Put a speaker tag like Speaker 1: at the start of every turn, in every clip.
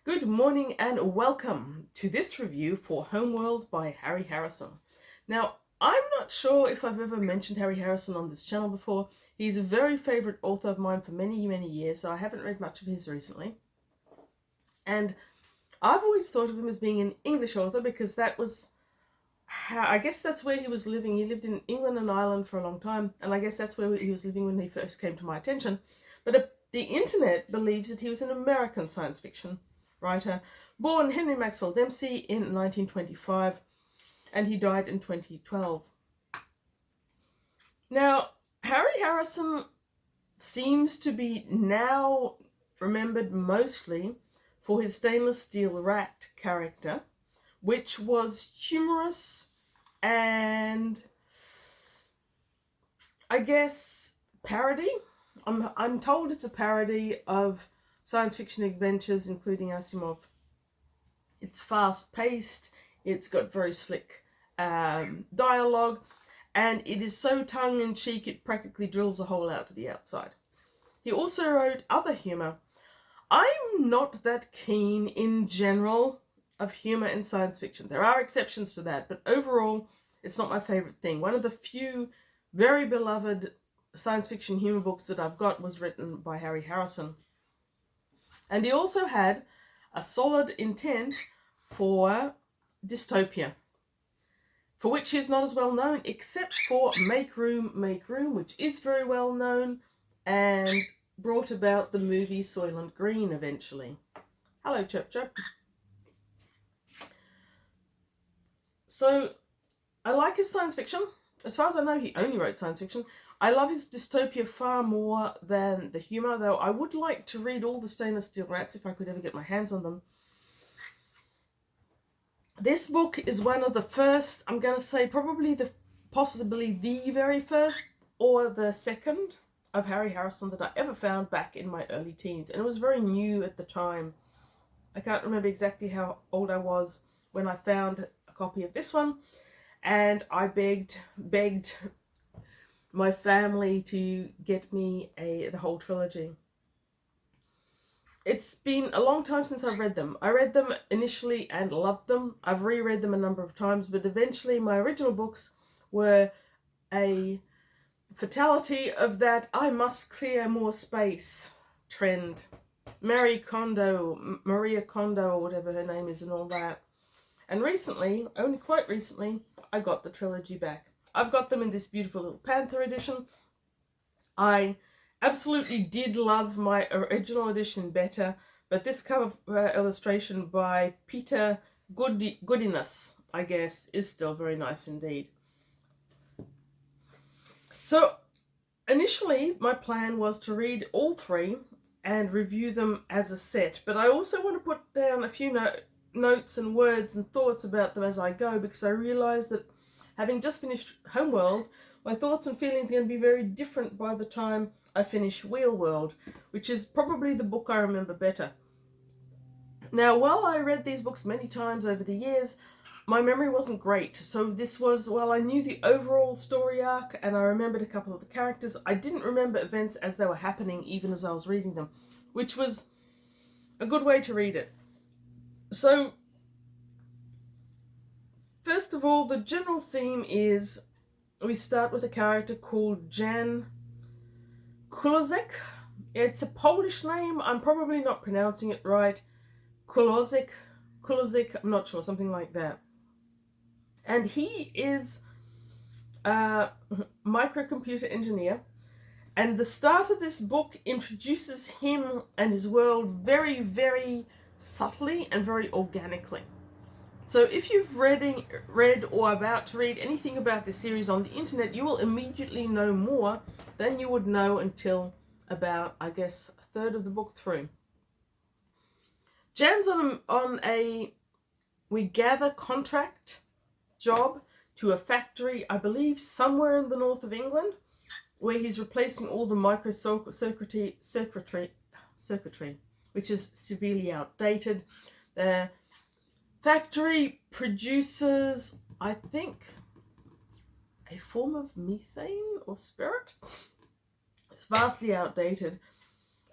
Speaker 1: Good morning and welcome to this review for Homeworld by Harry Harrison. Now, I'm not sure if I've ever mentioned Harry Harrison on this channel before. He's a very favourite author of mine for many, many years, so I haven't read much of his recently. And I've always thought of him as being an English author because that was I guess that's where he was living. He lived in England and Ireland for a long time, and I guess that's where he was living when he first came to my attention. But the internet believes that he was an American science fiction writer, born Henry Maxwell Dempsey in 1925, and he died in 2012. Now, Harry Harrison seems to be now remembered mostly for his stainless steel rat character, which was humorous and, I guess, parody. I'm told it's a parody of science fiction adventures, including Asimov. It's fast-paced, it's got very slick dialogue, and it is so tongue-in-cheek it practically drills a hole out to the outside. He also wrote other humour. I'm not that keen in general of humour in science fiction. There are exceptions to that, but overall, it's not my favourite thing. One of the few very beloved science fiction humour books that I've got was written by Harry Harrison. And he also had a solid intent for dystopia, for which he is not as well known, except for Make Room, which is very well known and brought about the movie Soylent Green eventually. Hello, Chirp Chirp. So, I like his science fiction. As far as I know, he only wrote science fiction. I love his dystopia far more than the humour, though I would like to read all the Stainless Steel Rats if I could ever get my hands on them. This book is one of the first, I'm going to say possibly the very first or the second of Harry Harrison that I ever found back in my early teens. And it was very new at the time. I can't remember exactly how old I was when I found a copy of this one. And I begged my family to get me the whole trilogy. It's been a long time since I've read them. I read them initially and loved them. I've reread them a number of times, but eventually my original books were a fatality of that I must clear more space trend. Maria Kondo, or whatever her name is, and all that. And recently, only quite recently, I got the trilogy back. I've got them in this beautiful little Panther edition. I absolutely did love my original edition better, but this cover illustration by Peter Goodiness, I guess, is still very nice indeed. So, initially, my plan was to read all three and review them as a set, but I also want to put down a few notes and words and thoughts about them as I go, because I realised that having just finished Homeworld, my thoughts and feelings are going to be very different by the time I finish Wheelworld, which is probably the book I remember better. Now, while I read these books many times over the years, my memory wasn't great. So this was, well, I knew the overall story arc and I remembered a couple of the characters. I didn't remember events as they were happening, even as I was reading them, which was a good way to read it. So, first of all, the general theme is we start with a character called Jan Kulozek. It's a Polish name. I'm probably not pronouncing it right. Kulozek, I'm not sure, something like that. And he is a microcomputer engineer. And the start of this book introduces him and his world very, very subtly and very organically. So if you've read or about to read anything about this series on the internet, you will immediately know more than you would know until about, I guess, a third of the book through. Jan's on a we gather contract job to a factory, I believe somewhere in the north of England, where he's replacing all the circuitry, which is severely outdated. The factory produces, I think, a form of methane or spirit. It's vastly outdated.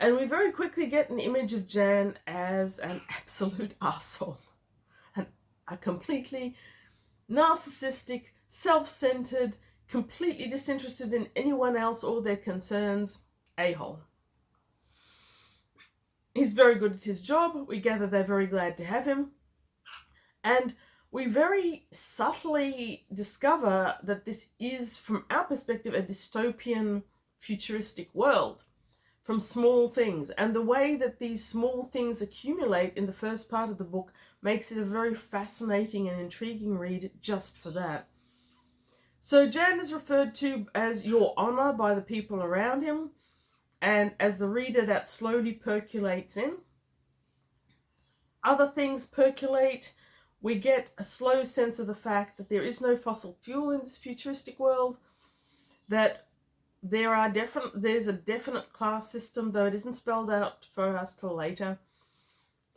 Speaker 1: And we very quickly get an image of Jan as an absolute arsehole. A completely narcissistic, self-centered, completely disinterested in anyone else or their concerns a-hole. He's very good at his job. We gather they're very glad to have him. And we very subtly discover that this is, from our perspective, a dystopian, futuristic world from small things. And the way that these small things accumulate in the first part of the book makes it a very fascinating and intriguing read just for that. So Jan is referred to as Your Honour by the people around him. And as the reader, that slowly percolates in. Other things percolate. We get a slow sense of the fact that there is no fossil fuel in this futuristic world, that there's a definite class system, though it isn't spelled out for us till later.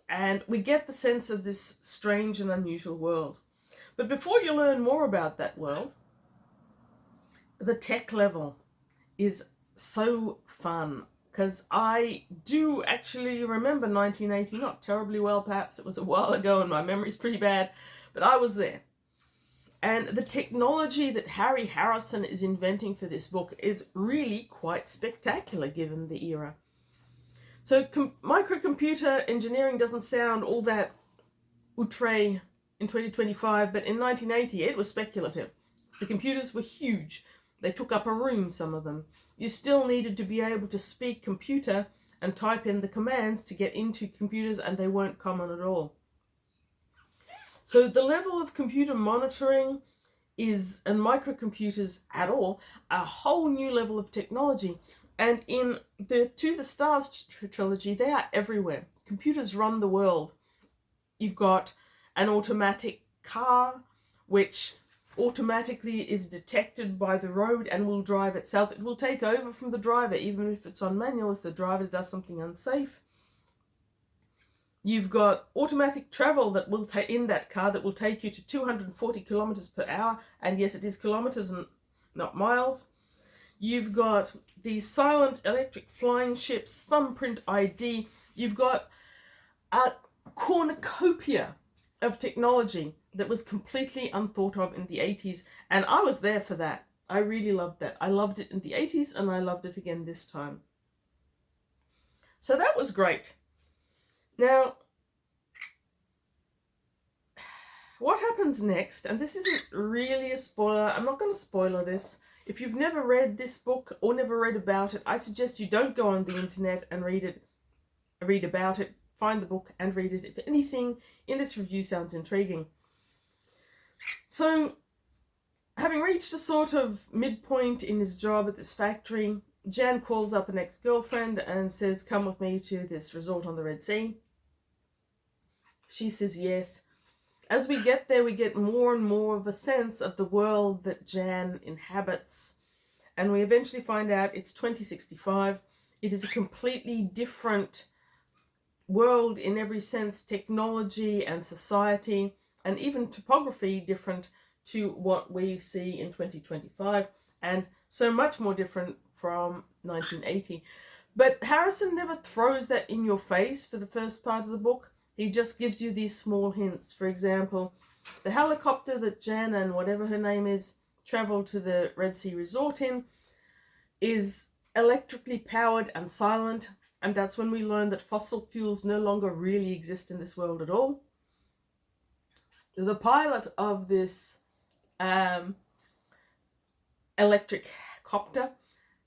Speaker 1: And we get the sense of this strange and unusual world. But before you learn more about that world, the tech level is so fun, because I do actually remember 1980, not terribly well perhaps, it was a while ago and my memory's pretty bad, but I was there. And the technology that Harry Harrison is inventing for this book is really quite spectacular given the era. So microcomputer engineering doesn't sound all that outre in 2025, but in 1980 it was speculative. The computers were huge. They took up a room, some of them. You still needed to be able to speak computer and type in the commands to get into computers, and they weren't common at all. So the level of computer monitoring and microcomputers at all, a whole new level of technology. And in the To the Stars trilogy, they are everywhere. Computers run the world. You've got an automatic car, which automatically is detected by the road and will drive itself. It will take over from the driver, even if it's on manual, if the driver does something unsafe. You've got automatic travel that will in that car that will take you to 240 kilometers per hour. And yes, it is kilometers and not miles. You've got these silent electric flying ships, thumbprint ID. You've got a cornucopia of technology that was completely unthought of in the 80s. And I was there for that. I really loved that. I loved it in the 80s and I loved it again this time. So that was great. Now, what happens next, and this isn't really a spoiler, I'm not going to spoiler this. If you've never read this book or never read about it, I suggest you don't go on the internet and read about it, find the book and read it. If anything in this review sounds intriguing. So, having reached a sort of midpoint in his job at this factory, Jan calls up an ex-girlfriend and says, come with me to this resort on the Red Sea. She says yes. As we get there, we get more and more of a sense of the world that Jan inhabits. And we eventually find out it's 2065. It is a completely different world in every sense, technology and society, and even topography different to what we see in 2025, and so much more different from 1980. But Harrison never throws that in your face for the first part of the book. He just gives you these small hints. For example, the helicopter that Jan and whatever her name is travel to the Red Sea resort in is electrically powered and silent. And that's when we learn that fossil fuels no longer really exist in this world at all. The pilot of this electric copter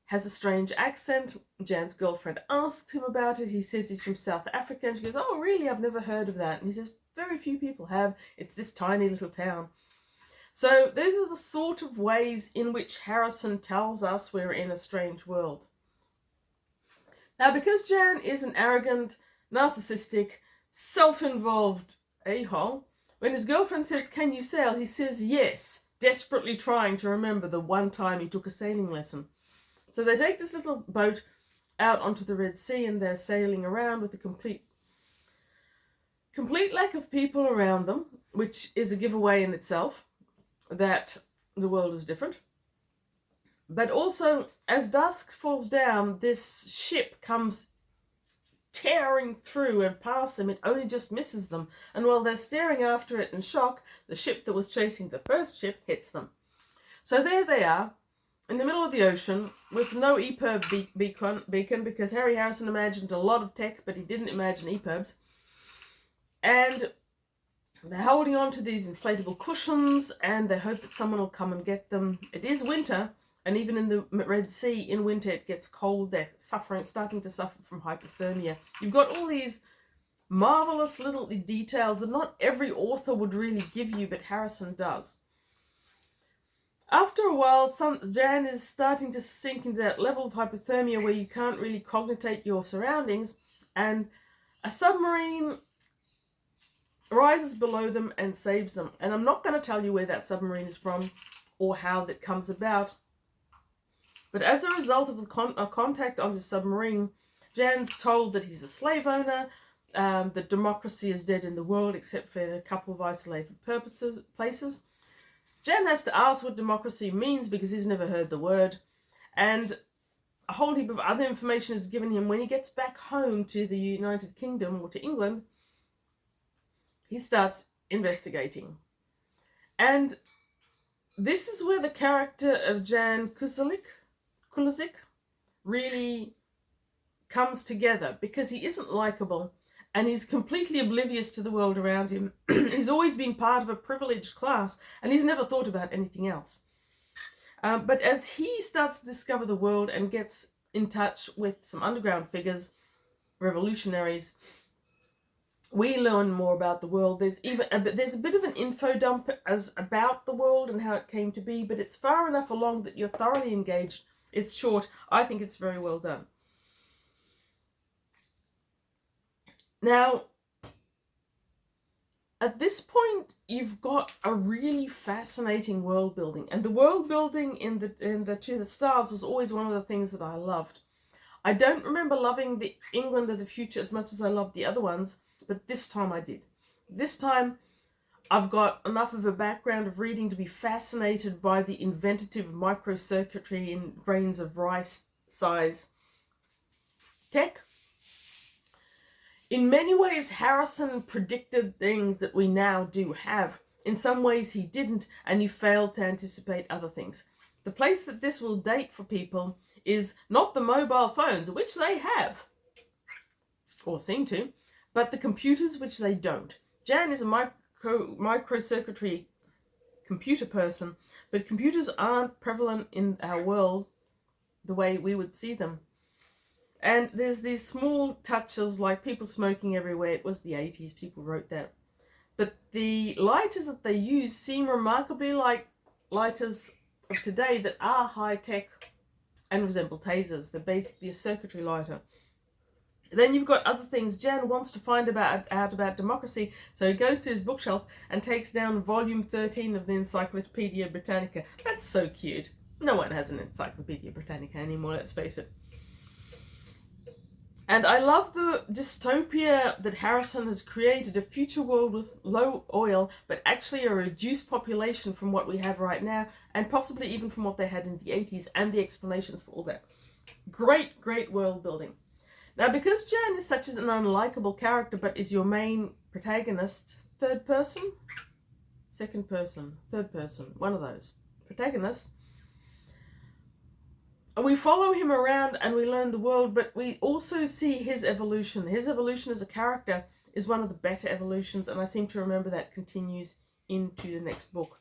Speaker 1: has a strange accent. Jan's girlfriend asks him about it. He says he's from South Africa. And she goes, oh, really? I've never heard of that. And he says, very few people have. It's this tiny little town. So those are the sort of ways in which Harrison tells us we're in a strange world. Now, because Jan is an arrogant, narcissistic, self-involved a-hole, when his girlfriend says, can you sail? He says yes, desperately trying to remember the one time he took a sailing lesson. So they take this little boat out onto the Red Sea and they're sailing around with a complete lack of people around them, which is a giveaway in itself that the world is different. But also, as dusk falls down, this ship comes tearing through and past them. It only just misses them. And while they're staring after it in shock, the ship that was chasing the first ship hits them. So there they are, in the middle of the ocean, with no EPIRB beacon, because Harry Harrison imagined a lot of tech, but he didn't imagine EPIRBs. And they're holding on to these inflatable cushions, and they hope that someone will come and get them. It is winter, and even in the Red Sea, in winter, it gets cold. They're starting to suffer from hypothermia. You've got all these marvelous little details that not every author would really give you, but Harrison does. After a while, Jan is starting to sink into that level of hypothermia where you can't really cognitate your surroundings, and a submarine rises below them and saves them. And I'm not going to tell you where that submarine is from or how that comes about. But as a result of the contact on the submarine, Jan's told that he's a slave owner, that democracy is dead in the world except for a couple of isolated places. Jan has to ask what democracy means because he's never heard the word. And a whole heap of other information is given him when he gets back home to the United Kingdom or to England. He starts investigating. And this is where the character of Jan Kulik really comes together, because he isn't likable and he's completely oblivious to the world around him. He's always been part of a privileged class and he's never thought about anything else. But as he starts to discover the world and gets in touch with some underground figures, revolutionaries, we learn more about the world. There's a bit of an info dump about the world and how it came to be, but it's far enough along that you're thoroughly engaged. It's short. I think it's very well done. Now, at this point, you've got a really fascinating world building, and the world building in the To the Stars was always one of the things that I loved. I don't remember loving the England of the Future as much as I loved the other ones, but this time I did. This time, I've got enough of a background of reading to be fascinated by the inventive microcircuitry in grains of rice size tech. In many ways, Harrison predicted things that we now do have. In some ways, he didn't, and he failed to anticipate other things. The place that this will date for people is not the mobile phones, which they have, or seem to, but the computers, which they don't. Jan is a microcircuitry computer person, but computers aren't prevalent in our world the way we would see them. And there's these small touches like people smoking everywhere. It was the 80s, people wrote that. But the lighters that they use seem remarkably like lighters of today that are high-tech and resemble tasers. They're basically a circuitry lighter. Then you've got other things. Jan wants to find out about democracy, so he goes to his bookshelf and takes down volume 13 of the Encyclopedia Britannica. That's so cute. No one has an Encyclopedia Britannica anymore, let's face it. And I love the dystopia that Harrison has created, a future world with low oil, but actually a reduced population from what we have right now, and possibly even from what they had in the 80s, and the explanations for all that. Great, great world building. Now, because Jan is such an unlikable character, but is your main protagonist, third person, second person, third person, one of those, protagonist, we follow him around and we learn the world, but we also see his evolution. His evolution as a character is one of the better evolutions, and I seem to remember that continues into the next book.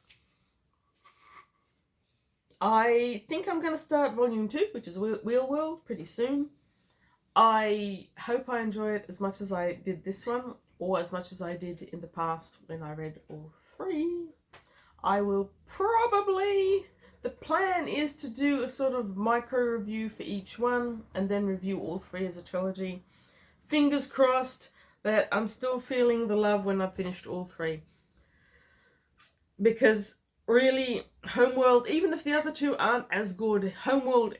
Speaker 1: I think I'm going to start volume 2, which is Wheel World, pretty soon. I hope I enjoy it as much as I did this one, or as much as I did in the past when I read all 3. I will probably... The plan is to do a sort of micro review for each one and then review all 3 as a trilogy. Fingers crossed that I'm still feeling the love when I've finished all 3. Because really, Homeworld, even if the other 2 aren't as good, Homeworld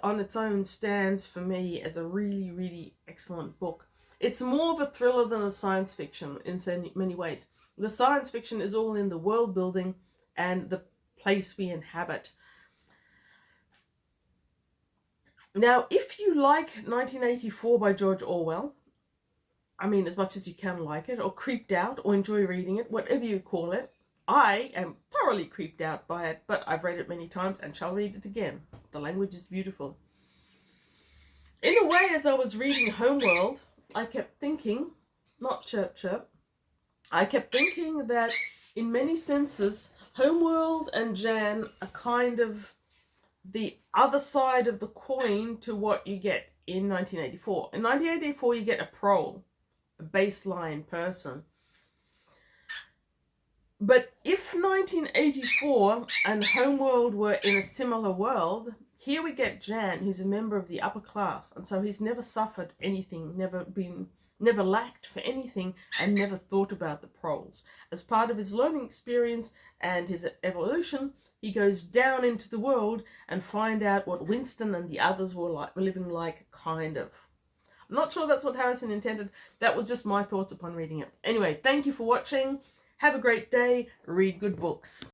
Speaker 1: on its own stands for me as a really, really excellent book. It's more of a thriller than a science fiction in so many ways. The science fiction is all in the world building and the place we inhabit. Now, if you like 1984 by George Orwell, I mean, as much as you can like it, or creeped out, or enjoy reading it, whatever you call it. I am thoroughly creeped out by it, but I've read it many times and shall read it again. The language is beautiful. In a way, as I was reading Homeworld, I kept thinking, not chirp chirp, I kept thinking that in many senses, Homeworld and Jan are kind of the other side of the coin to what you get in 1984. In 1984, you get a prole, a baseline person. But if 1984 and Homeworld were in a similar world, here we get Jan, who's a member of the upper class, and so he's never suffered anything, never lacked for anything, and never thought about the proles. As part of his learning experience and his evolution, he goes down into the world and find out what Winston and the others were living like, kind of. I'm not sure that's what Harrison intended. That was just my thoughts upon reading it. Anyway, thank you for watching. Have a great day. Read good books.